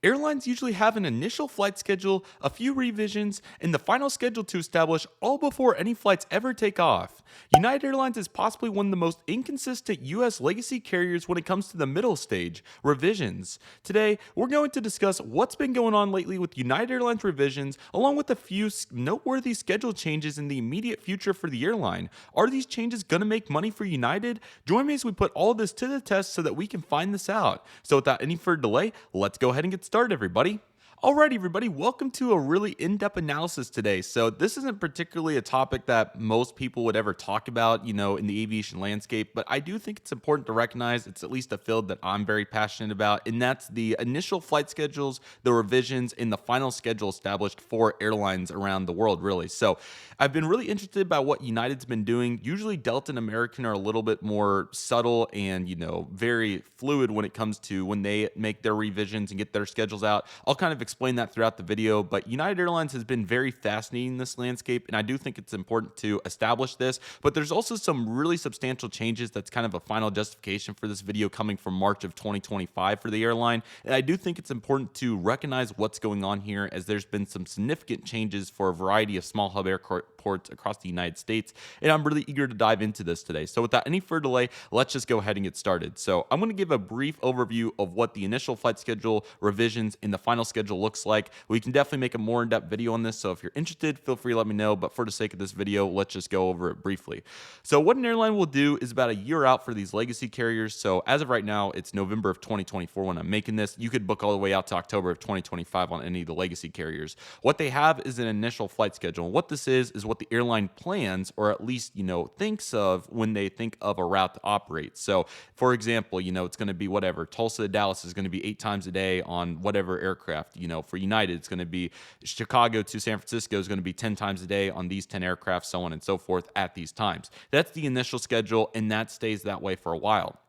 Airlines usually have an initial flight schedule, a few revisions, and the final schedule to establish all before any flights ever take off. United Airlines is possibly one of the most inconsistent U.S. legacy carriers when it comes to the middle stage, revisions. Today, we're going to discuss what's been going on lately with United Airlines revisions, along with a few noteworthy schedule changes in the immediate future for the airline. Are these changes going to make money for United? Join me as we put all of this to the test so that we can find this out. So without any further delay, let's go ahead and get started, everybody. Alright, everybody, welcome to a really in-depth analysis today. So this isn't particularly a topic that most people would ever talk about, in the aviation landscape, but I do think it's important to recognize it's at least a field that I'm very passionate about, and that's the initial flight schedules, the revisions, and the final schedule established for airlines around the world, really. So I've been really interested by what United's been doing. Usually Delta and American are a little bit more subtle and, very fluid when it comes to when they make their revisions and get their schedules out. I'll kind of explain that throughout the video, but United Airlines has been very fascinating in this landscape, and I do think it's important to establish this, but there's also some really substantial changes that's kind of a final justification for this video coming from March of 2025 for the airline, and I do think it's important to recognize what's going on here, as there's been some significant changes for a variety of small hub airports across the United States, and I'm really eager to dive into this today. So without any further delay, let's just go ahead and get started. So I'm going to give a brief overview of what the initial flight schedule, revisions, and the final schedule looks like. We can definitely make a more in-depth video on this, so if you're interested, feel free to let me know, but for the sake of this video, let's just go over it briefly. So what an airline will do is about a year out for these legacy carriers. So as of right now, it's November of 2024 when I'm making this. You could book all the way out to October of 2025 on any of the legacy carriers. What they have is an initial flight schedule, and what this is what the airline plans, or at least, thinks of when they think of a route to operate. So for example, it's going to be whatever, Tulsa to Dallas is going to be 8 times a day on whatever aircraft. For United, it's going to be Chicago to San Francisco is going to be 10 times a day on these 10 aircraft, so on and so forth at these times. That's the initial schedule, and that stays that way for a while.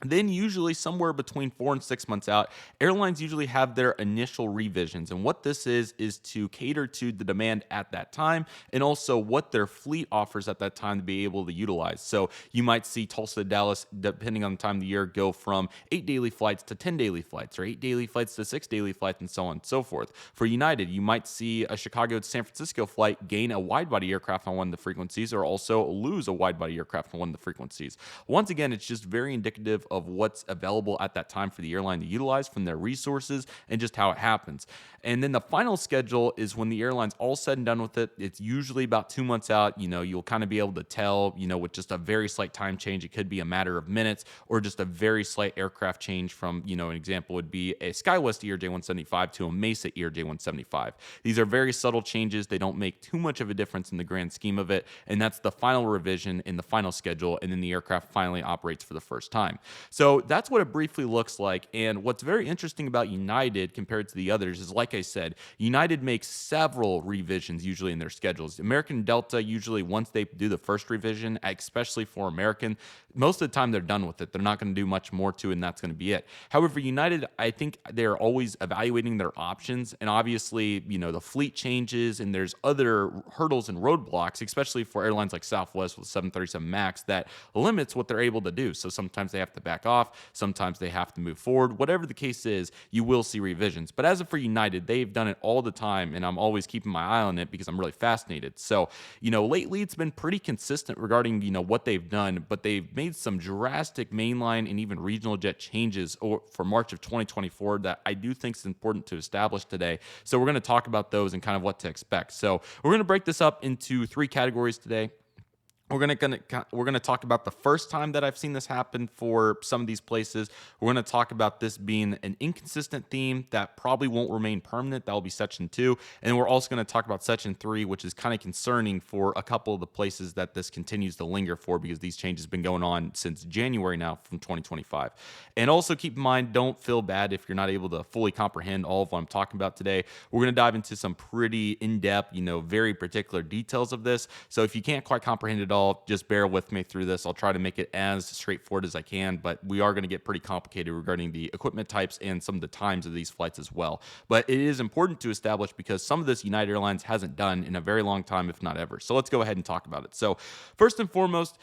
Then usually somewhere between 4 and 6 months out, airlines usually have their initial revisions. And what this is to cater to the demand at that time, and also what their fleet offers at that time to be able to utilize. So you might see Tulsa to Dallas, depending on the time of the year, go from 8 daily flights to 10 daily flights, or 8 daily flights to 6 daily flights, and so on and so forth. For United, you might see a Chicago to San Francisco flight gain a wide-body aircraft on one of the frequencies, or also lose a wide-body aircraft on one of the frequencies. Once again, it's just very indicative of what's available at that time for the airline to utilize from their resources and just how it happens. And then the final schedule is when the airline's all said and done with it. It's usually about 2 months out. You'll kind of be able to tell, with just a very slight time change. It could be a matter of minutes, or just a very slight aircraft change from, an example would be a SkyWest ERJ-175 to a Mesa ERJ-175. These are very subtle changes. They don't make too much of a difference in the grand scheme of it. And that's the final revision in the final schedule. And then the aircraft finally operates for the first time. So that's what it briefly looks like. And what's very interesting about United compared to the others is, like I said, United makes several revisions usually in their schedules. American and Delta, usually once they do the first revision, especially for American, most of the time they're done with it. They're not going to do much more to it, and that's going to be it. However, United, I think they're always evaluating their options. And obviously, the fleet changes, and there's other hurdles and roadblocks, especially for airlines like Southwest with 737 MAX, that limits what they're able to do. So sometimes they have to back off. Sometimes they have to move forward. Whatever the case is, you will see revisions. But as for United, they've done it all the time, and I'm always keeping my eye on it because I'm really fascinated. So, lately it's been pretty consistent regarding, what they've done, but they've made some drastic mainline and even regional jet changes for March of 2024 that I do think is important to establish today. So we're going to talk about those and kind of what to expect. So we're going to break this up into 3 categories today. We're gonna talk about the first time that I've seen this happen for some of these places. We're gonna talk about this being an inconsistent theme that probably won't remain permanent. That will be section 2, and we're also gonna talk about section 3, which is kind of concerning for a couple of the places that this continues to linger for, because these changes have been going on since January now from 2025. And also keep in mind, don't feel bad if you're not able to fully comprehend all of what I'm talking about today. We're gonna dive into some pretty in-depth, very particular details of this. So if you can't quite comprehend it all, just bear with me through this. I'll try to make it as straightforward as I can, but we are going to get pretty complicated regarding the equipment types and some of the times of these flights as well. But it is important to establish because some of this United Airlines hasn't done in a very long time, if not ever. So let's go ahead and talk about it. So first and foremost,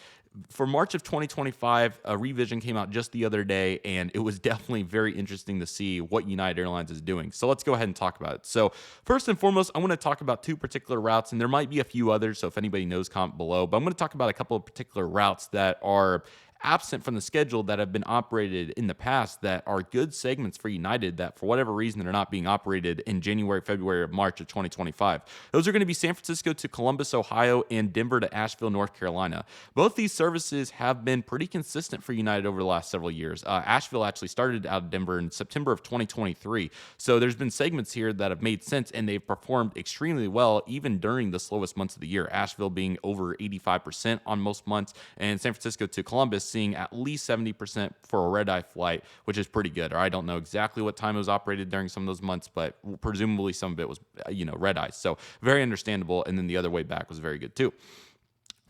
For March of 2025, a revision came out just the other day, and it was definitely very interesting to see what United Airlines is doing. So let's go ahead and talk about it. So first and foremost, I want to talk about two particular routes, and there might be a few others, so if anybody knows, comment below. But I'm going to talk about a couple of particular routes that are absent from the schedule that have been operated in the past that are good segments for United that for whatever reason they're not being operated in January, February, or March of 2025. Those are going to be San Francisco to Columbus, Ohio, and Denver to Asheville, North Carolina. Both these services have been pretty consistent for United over the last several years. Asheville actually started out of Denver in September of 2023. So there's been segments here that have made sense and they've performed extremely well even during the slowest months of the year. Asheville being over 85% on most months, and San Francisco to Columbus seeing at least 70% for a red-eye flight, which is pretty good. Or I don't know exactly what time it was operated during some of those months, but presumably some of it was, red-eye. So very understandable. And then the other way back was very good too.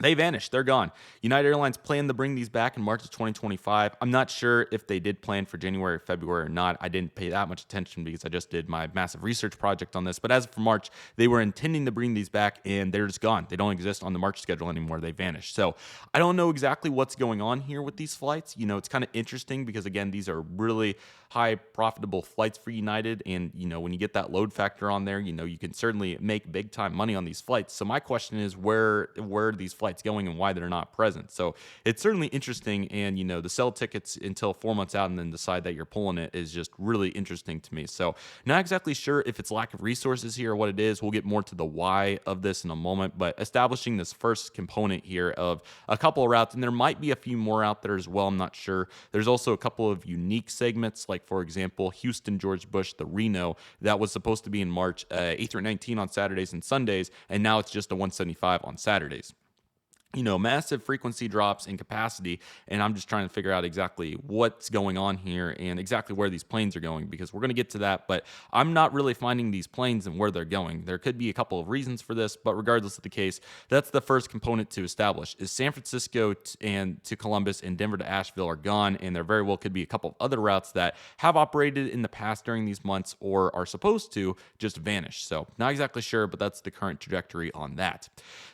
They vanished. They're gone. United Airlines planned to bring these back in March of 2025. I'm not sure if they did plan for January or February or not. I didn't pay that much attention because I just did my massive research project on this. But as of March, they were intending to bring these back, and they're just gone. They don't exist on the March schedule anymore. They vanished. So I don't know exactly what's going on here with these flights. It's kind of interesting because, again, these are really high profitable flights for United. And, when you get that load factor on there, you can certainly make big time money on these flights. So my question is where are these flights going and why they're not present? So it's certainly interesting. And, to sell tickets until 4 months out and then decide that you're pulling it is just really interesting to me. So not exactly sure if it's lack of resources here or what it is. We'll get more to the why of this in a moment, but establishing this first component here of a couple of routes, and there might be a few more out there as well. I'm not sure. There's also a couple of unique segments, like for example, Houston, George Bush, the Reno, that was supposed to be in March, A319 on Saturdays and Sundays, and now it's just a 175 on Saturdays. Massive frequency drops in capacity, and I'm just trying to figure out exactly what's going on here and exactly where these planes are going, because we're going to get to that, but I'm not really finding these planes and where they're going. There could be a couple of reasons for this, but regardless of the case, that's the first component to establish is San Francisco to Columbus and Denver to Asheville are gone, and there very well could be a couple of other routes that have operated in the past during these months or are supposed to just vanish. So not exactly sure, but that's the current trajectory on that.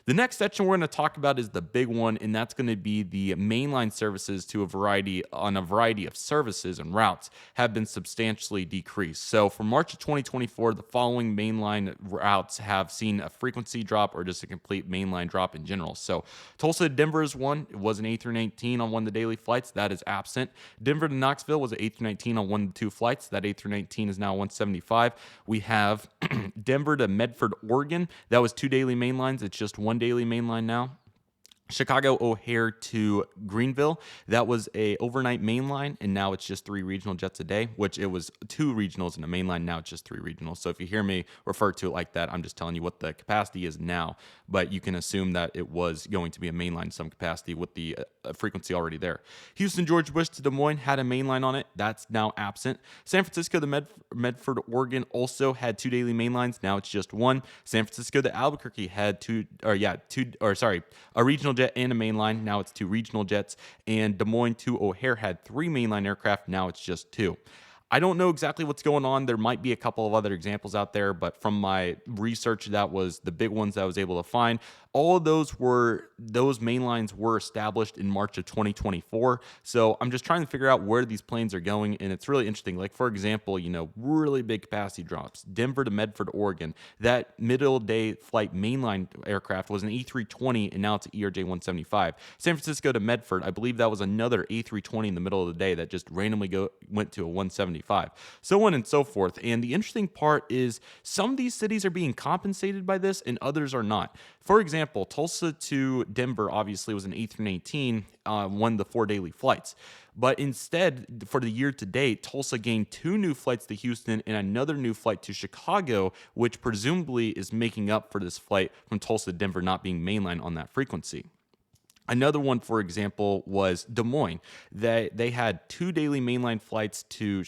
The next section we're going to talk about is the big one, and that's going to be the mainline services to a variety of services and routes have been substantially decreased. So from March of 2024, the following mainline routes have seen a frequency drop or just a complete mainline drop in general. So Tulsa to Denver is one. It was an A319 on one of the daily flights. That is absent. Denver to Knoxville was an A319 on one of the two flights. That A319 is now 175. We have Denver to Medford, Oregon. That was two daily mainlines. It's just one daily mainline now. Chicago O'Hare to Greenville, that was a overnight mainline, and now it's just 3 regional jets a day, which it was 2 regionals and a mainline. Now it's just 3 regionals. So if you hear me refer to it like that, I'm just telling you what the capacity is now, but you can assume that it was going to be a mainline some capacity with the frequency already there. Houston, George Bush to Des Moines had a mainline on it. That's now absent. San Francisco to Medford, Oregon also had 2 daily mainlines. Now it's just 1. San Francisco to Albuquerque had a regional jet and a mainline. Now it's 2 regional jets. And Des Moines to O'Hare had 3 mainline aircraft. Now it's just 2. I don't know exactly what's going on. There might be a couple of other examples out there, but from my research, that was the big ones that I was able to find. All of those mainlines were established in March of 2024. So I'm just trying to figure out where these planes are going, and it's really interesting. Like, for example, really big capacity drops. Denver to Medford, Oregon. That middle day flight mainline aircraft was an A320, and now it's an ERJ 175. San Francisco to Medford, I believe that was another A320 in the middle of the day that just randomly went to a 175. So on and so forth. And the interesting part is some of these cities are being compensated by this, and others are not. For example, Tulsa to Denver obviously was an A319, one of the 4 daily flights. But instead, for the year to date, Tulsa gained 2 new flights to Houston and another new flight to Chicago, which presumably is making up for this flight from Tulsa to Denver not being mainline on that frequency. Another one, for example, was Des Moines. They had 2 daily mainline flights to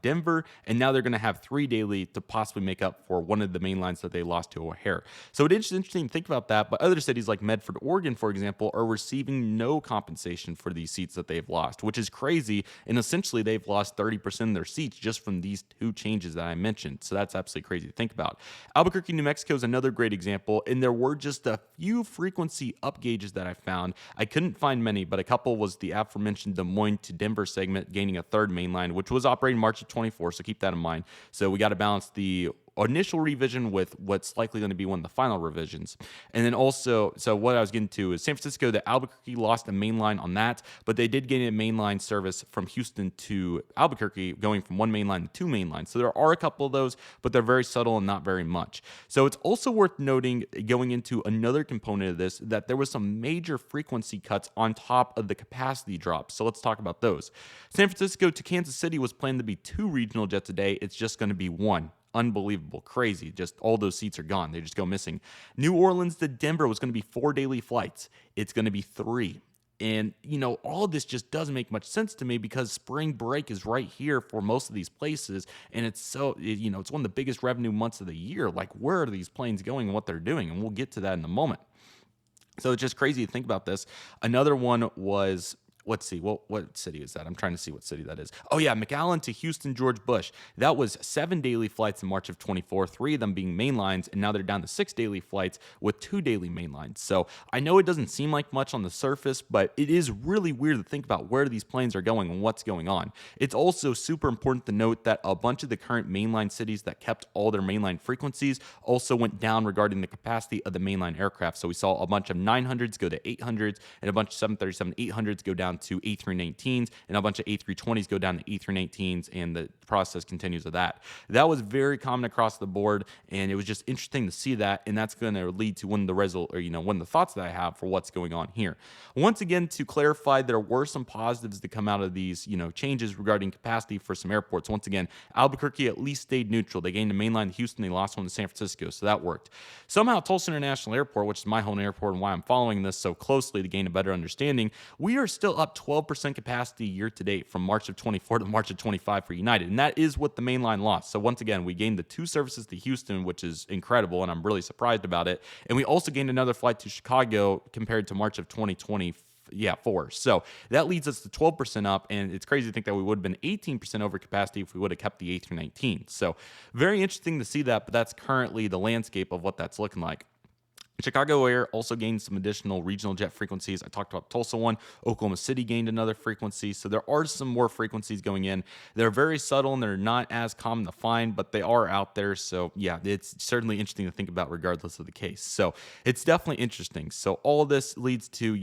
Denver, and now they're going to have 3 daily to possibly make up for one of the mainlines that they lost to O'Hare. So it is interesting to think about that, but other cities like Medford, Oregon, for example, are receiving no compensation for these seats that they've lost, which is crazy, and essentially they've lost 30% of their seats just from these 2 changes that I mentioned. So that's absolutely crazy to think about. Albuquerque, New Mexico is another great example, and there were just a few frequency up gauges that I found around. I couldn't find many, but a couple was the aforementioned Des Moines to Denver segment gaining a third mainline, which was operating March of 24, so keep that in mind. So we got to balance the initial revision with what's likely going to be one of the final revisions. And then also, so what I was getting to is San Francisco, the Albuquerque lost a main line on that, but they did gain a mainline service from Houston to Albuquerque, going from one main line to two main lines. So there are a couple of those, but they're very subtle and not very much. So it's also worth noting, going into another component of this, that there was some major frequency cuts on top of the capacity drops. So let's talk about those. San Francisco to Kansas City was planned to be 2 regional jets a day. It's just going to be 1. Unbelievable, crazy. Just all those seats are gone. They just go missing. New Orleans to Denver was going to be 4 daily flights. It's going to be 3. And, all of this just doesn't make much sense to me because spring break is right here for most of these places. And it's it's one of the biggest revenue months of the year. Like, where are these planes going and what they're doing? And we'll get to that in a moment. So it's just crazy to think about this. Another one was, let's see, what city is that? I'm trying to see what city that is. Oh yeah, McAllen to Houston George Bush. That was 7 daily flights in March of 24, 3 of them being main lines, and now they're down to 6 daily flights with 2 daily main lines. So I know it doesn't seem like much on the surface, but it is really weird to think about where these planes are going and what's going on. It's also super important to note that a bunch of the current mainline cities that kept all their mainline frequencies also went down regarding the capacity of the mainline aircraft. So we saw a bunch of 900s go to 800s and a bunch of 737 800s go down to A319s, and a bunch of A320s go down to A319s, and the process continues of that. That was very common across the board, and it was just interesting to see that, and that's going to lead to one of the thoughts that I have for what's going on here. Once again, to clarify, there were some positives that come out of these, changes regarding capacity for some airports. Once again, Albuquerque at least stayed neutral. They gained a mainline to Houston, they lost one to San Francisco, so that worked. Somehow, Tulsa International Airport, which is my home airport and why I'm following this so closely to gain a better understanding, we are still up 12% capacity year to date from March of 24 to March of 25 for United. And that is what the main line lost. So once again, we gained the 2 services to Houston, which is incredible, and I'm really surprised about it. And we also gained another flight to Chicago compared to March of 2024. So that leads us to 12% up, and it's crazy to think that we would have been 18% over capacity if we would have kept the A319. So very interesting to see that, but that's currently the landscape of what that's looking like. Chicago Air also gained some additional regional jet frequencies. I talked about Tulsa one. Oklahoma City gained another frequency. So there are some more frequencies going in. They're very subtle and they're not as common to find, but they are out there. So yeah, it's certainly interesting to think about regardless of the case. So it's definitely interesting. So all of this leads to,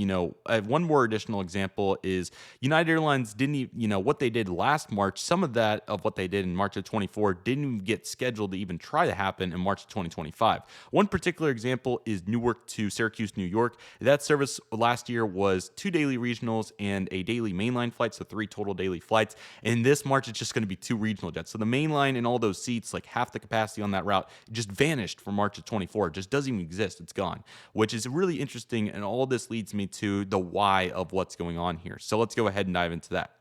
one more additional example is United Airlines didn't, what they did last March, some of that of what they did in March of 24 didn't even get scheduled to even try to happen in March of 2025. One particular example is Newark to Syracuse, New York. That service last year was 2 daily regionals and a daily mainline flight, so 3 total daily flights. And this March, it's just going to be 2 regional jets. So the mainline and all those seats, like half the capacity on that route, just vanished from March of 24. It just doesn't even exist. It's gone, which is really interesting. And all this leads me to the why of what's going on here. So let's go ahead and dive into that.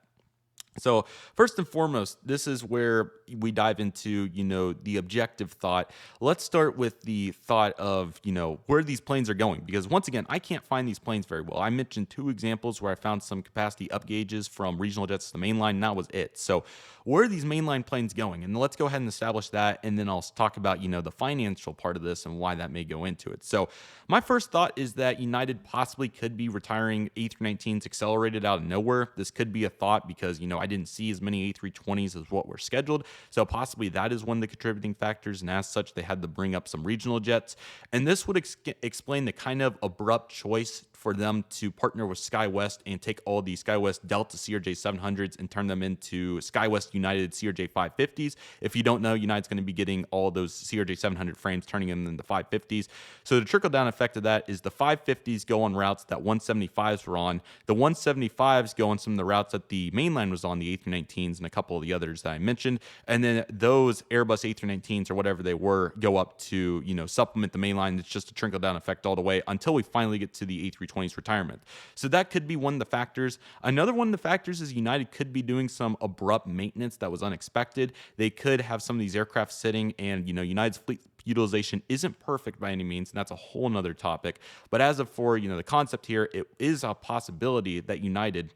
So first and foremost, this is where we dive into, the objective thought. Let's start with the thought of, where these planes are going. Because once again, I can't find these planes very well. I mentioned 2 examples where I found some capacity up gauges from regional jets to the mainline, and that was it. So where are these mainline planes going? And let's go ahead and establish that, and then I'll talk about, the financial part of this and why that may go into it. So my first thought is that United possibly could be retiring A319s accelerated out of nowhere. This could be a thought because, I didn't see as many A320s as what were scheduled. So possibly that is one of the contributing factors. And as such, they had to bring up some regional jets. And this would explain the kind of abrupt choice for them to partner with SkyWest and take all the SkyWest Delta CRJ 700s and turn them into SkyWest United CRJ 550s. If you don't know, United's going to be getting all those CRJ 700 frames, turning them into 550s. So the trickle-down effect of that is the 550s go on routes that 175s were on. The 175s go on some of the routes that the mainline was on, the A319s and a couple of the others that I mentioned. And then those Airbus A319s or whatever they were go up to, supplement the mainline. It's just a trickle-down effect all the way until we finally get to the A320s retirement. So that could be one of the factors. Another one of the factors is United could be doing some abrupt maintenance that was unexpected. They could have some of these aircraft sitting, and United's fleet utilization isn't perfect by any means, and that's a whole nother topic. But as of for the concept here, it is a possibility that United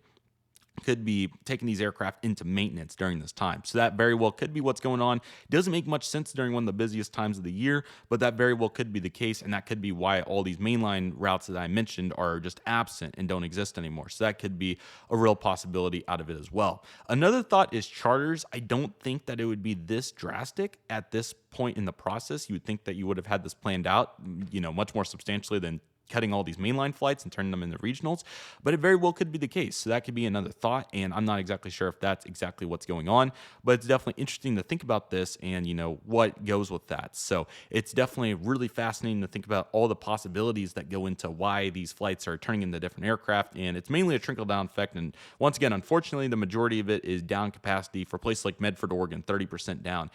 could be taking these aircraft into maintenance during this time. So that very well could be what's going on. It doesn't make much sense during one of the busiest times of the year, but that very well could be the case. And that could be why all these mainline routes that I mentioned are just absent and don't exist anymore. So that could be a real possibility out of it as well. Another thought is charters. I don't think that it would be this drastic at this point in the process. You would think that you would have had this planned out, much more substantially than cutting all these mainline flights and turning them into regionals, but it very well could be the case. So that could be another thought, and I'm not exactly sure if that's exactly what's going on, but it's definitely interesting to think about this and, what goes with that. So it's definitely really fascinating to think about all the possibilities that go into why these flights are turning into different aircraft, and it's mainly a trickle-down effect. And once again, unfortunately, the majority of it is down capacity for places like Medford, Oregon, 30% down.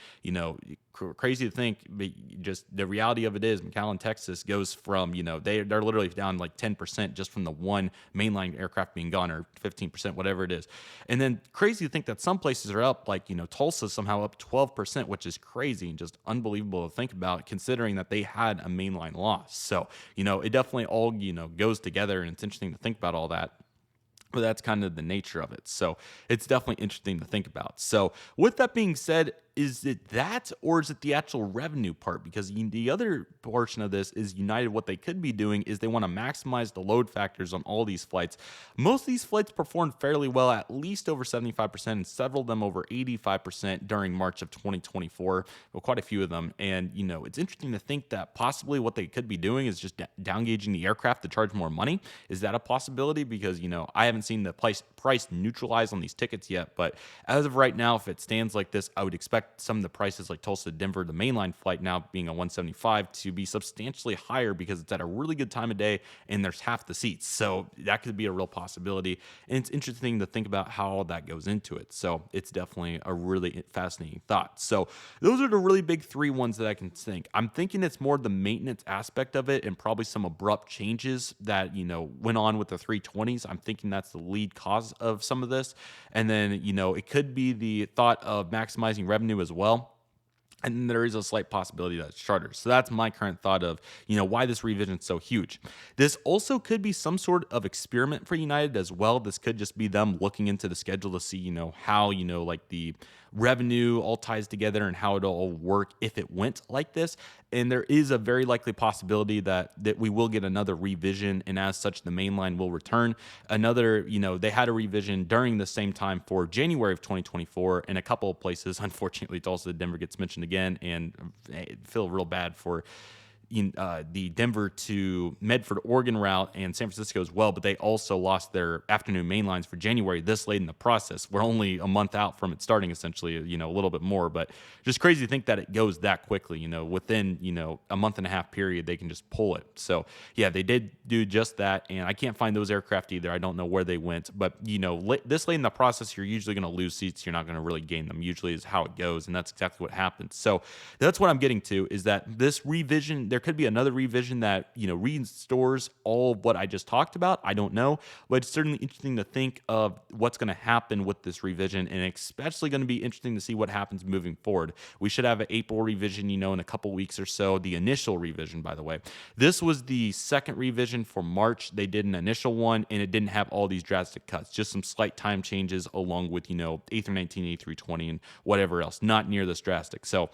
Crazy to think, but just the reality of it is McAllen, Texas goes from, they're literally down like 10% just from the one mainline aircraft being gone, or 15%, whatever it is. And then crazy to think that some places are up, like, Tulsa somehow up 12%, which is crazy and just unbelievable to think about, considering that they had a mainline loss. So, it definitely all, goes together, and it's interesting to think about all that. But that's kind of the nature of it. So it's definitely interesting to think about. So with that being said, is it that, or is it the actual revenue part? Because the other portion of this is United, what they could be doing is they want to maximize the load factors on all these flights. Most of these flights performed fairly well, at least over 75%, and several of them over 85% during March of 2024. Well, quite a few of them. And, it's interesting to think that possibly what they could be doing is just downgauging the aircraft to charge more money. Is that a possibility? Because, I haven't seen the price neutralize on these tickets yet. But as of right now, if it stands like this, I would expect some of the prices like Tulsa to Denver, the mainline flight now being a 175, to be substantially higher because it's at a really good time of day and there's half the seats. So that could be a real possibility. And it's interesting to think about how all that goes into it. So it's definitely a really fascinating thought. So those are the really big three ones that I can think. I'm thinking it's more the maintenance aspect of it and probably some abrupt changes that, went on with the 320s. I'm thinking that's the lead cause of some of this. And then, it could be the thought of maximizing revenue as well. And then there is a slight possibility that it's charters. So that's my current thought of, why this revision is so huge. This also could be some sort of experiment for United as well. This could just be them looking into the schedule to see, how, like the revenue all ties together and how it'll all work if it went like this. And there is a very likely possibility that we will get another revision, and as such, the mainline will return. Another, they had a revision during the same time for January of 2024 in a couple of places. Unfortunately, Tulsa, Denver gets mentioned again, and I feel real bad for the Denver to Medford, Oregon route and San Francisco as well, but they also lost their afternoon main lines for January this late in the process. We're only a month out from it starting, essentially, a little bit more, but just crazy to think that it goes that quickly, within, a month and a half period, they can just pull it. So yeah, they did do just that, and I can't find those aircraft either. I don't know where they went, but this late in the process, you're usually going to lose seats. You're not going to really gain them, usually is how it goes, and that's exactly what happens. So that's what I'm getting to, is that this revision, there could be another revision that, restores all of what I just talked about. I don't know, but it's certainly interesting to think of what's going to happen with this revision, and especially going to be interesting to see what happens moving forward. We should have an April revision, in a couple weeks or so. The initial revision, by the way. This was the second revision for March. They did an initial one, and it didn't have all these drastic cuts, just some slight time changes along with, A319, A320, and whatever else. Not near this drastic. So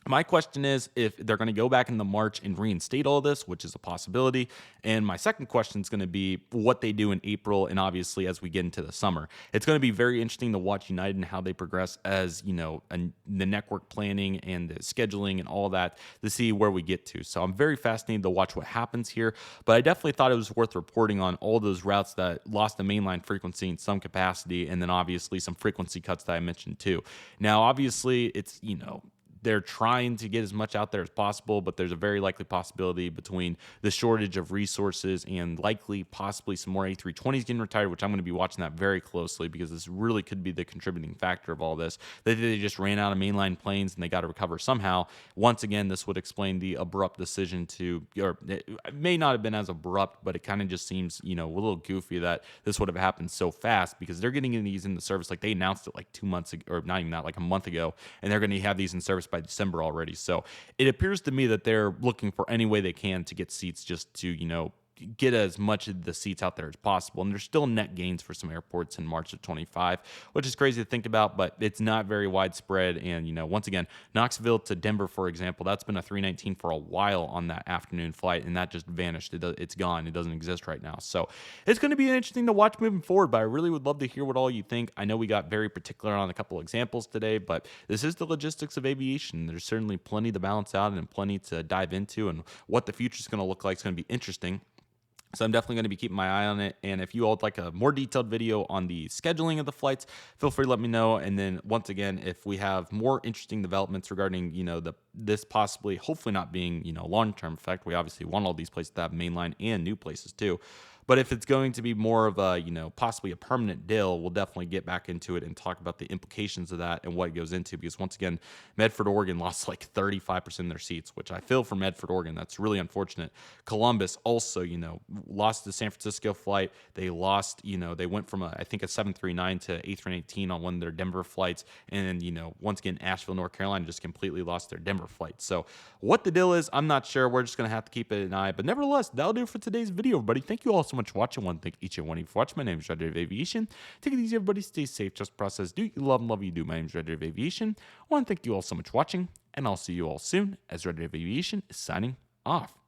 my question is if they're going to go back in the March and reinstate all this, which is a possibility. And my second question is going to be what they do in April, and obviously as we get into the summer. It's going to be very interesting to watch United and how they progress as, the network planning and the scheduling and all that to see where we get to. So I'm very fascinated to watch what happens here. But I definitely thought it was worth reporting on all those routes that lost the mainline frequency in some capacity, and then obviously some frequency cuts that I mentioned too. Now, obviously, it's, they're trying to get as much out there as possible, but there's a very likely possibility between the shortage of resources and likely possibly some more A320s getting retired, which I'm going to be watching that very closely because this really could be the contributing factor of all this. They just ran out of mainline planes and they got to recover somehow. Once again, this would explain the abrupt decision to, or it may not have been as abrupt, but it kind of just seems, a little goofy that this would have happened so fast because they're getting these in the service. Like they announced it like 2 months ago, or not even that, like a month ago, and they're going to have these in service by December already. So it appears to me that they're looking for any way they can to get seats just to, get as much of the seats out there as possible. And there's still net gains for some airports in March of 25, which is crazy to think about, but it's not very widespread. And, once again, Knoxville to Denver, for example, that's been a 319 for a while on that afternoon flight, and that just vanished. It's gone. It doesn't exist right now. So it's going to be interesting to watch moving forward, but I really would love to hear what all you think. I know we got very particular on a couple examples today, but this is the logistics of aviation. There's certainly plenty to balance out and plenty to dive into, and what the future is going to look like is going to be interesting. So I'm definitely going to be keeping my eye on it. And if you all would like a more detailed video on the scheduling of the flights, feel free to let me know. And then once again, if we have more interesting developments regarding, this possibly, hopefully not being, long-term effect, we obviously want all these places to have mainline and new places too. But if it's going to be more of a, possibly a permanent deal, we'll definitely get back into it and talk about the implications of that and what it goes into. Because once again, Medford, Oregon lost like 35% of their seats, which I feel for Medford, Oregon. That's really unfortunate. Columbus also, lost the San Francisco flight. They lost, they went from I think a 739 to A318 on one of their Denver flights. And then, once again, Asheville, North Carolina just completely lost their Denver flight. So what the deal is, I'm not sure. We're just going to have to keep it an eye. But nevertheless, that'll do it for today's video, everybody. Thank you all so much for watching. I want to thank each and one of you for watching. My name is Redriveraviation. Take it easy, everybody. Stay safe. Just process. Do you love and love you do. My name is Redriveraviation. I want to thank you all so much for watching, and I'll see you all soon as Redriveraviation is signing off.